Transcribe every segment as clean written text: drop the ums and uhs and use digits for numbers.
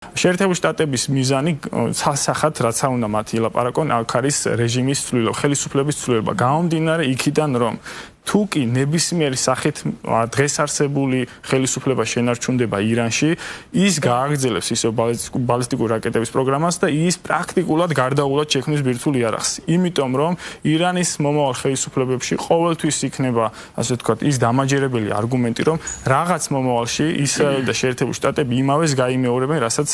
შეერთებული შტატების მიზანი სასახად რაც უნდა მათი ელაპარაკონ აქ არის რეჟიმის ცვლილება, ხელისუფლების ცვლილება. გამომდინარე იქიდან რომ თუ კი ნებისმიერი სახით დღეს არსებული ხელისუფლება შენარჩუნდება ირანში, ის გააგრძელებს ისევ ბალისტიკური რაკეტების პროგრამას და ის პრაქტიკულად გარდაულად შექმნის ბირთვულ იარაღს. იმიტომ რომ ირანის მომავალ ხელისუფლებებში ყოველთვის იქნება, ასე ვთქვათ, ის დამაჯერებელი არგუმენტი, რომ რაღაც მომავალში ისრაელი და შეერთებული შტატები იმავეს გაიმეორებენ, რასაც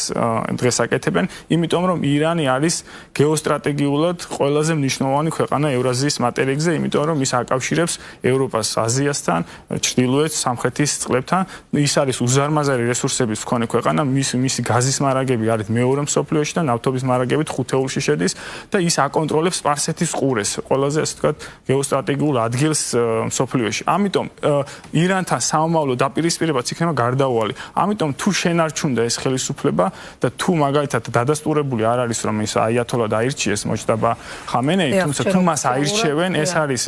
დღეს აკეთებენ, იმიტომ რომ ირანი არის გეოსტრატეგიულად ყველაზე მნიშვნელოვანი ქვეყანა ევრაზიის მატერიაზე, იმიტომ რომ ის აკავშირებს ევროპას აზიასთან, ჩრდილოეთ სამხრეთის წყლებთან. ის არის უზარმაზარი რესურსების მქონე ქვეყანა, მისი გაზის მარაგები არის მეორე მსოფლიოში და ნავთობის მარაგებით ხუთეულში შედის და ის აკონტროლებს სპარსეთის ყურეს, ყველაზე ასე ვთქვათ, გეოსტრატეგიულ ადგილს მსოფლიოში. ამიტომ ირანთან სამომავლო დაპირისპირებაც იქნება გარდაუვალი. ამიტომ თუ შენარჩუნდა ეს ხელისუფლება და თუ მაგალითად დადასტურებული არ არის რომ ის აიათოლა დაირჩიეს მოჯდაბა ხამენეი, თუმცა თუ მას აირჩევენ, ეს არის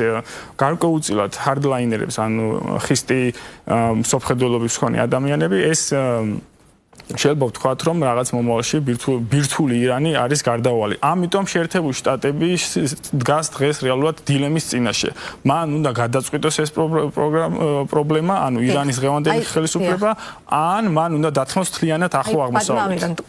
გარკვეულწილად hardlinerებს, ანუ ხისტი მსოფლმხედველობის მქონე ადამიანები, ეს შეიძლება ვთქვათ, რომ რაღაც მომავალში ბირთვული ირანი არის გარდაუვალი. ამიტომ შეერთებული შტატები დგას დღეს რეალურად დილემის წინაშე. მან უნდა გადაწყვიტოს ეს პრობლემა, ანუ ირანის დღევანდელი ხელისუფლება, ან მან უნდა დათმოს მთლიანად ახლო აღმოსავლეთი.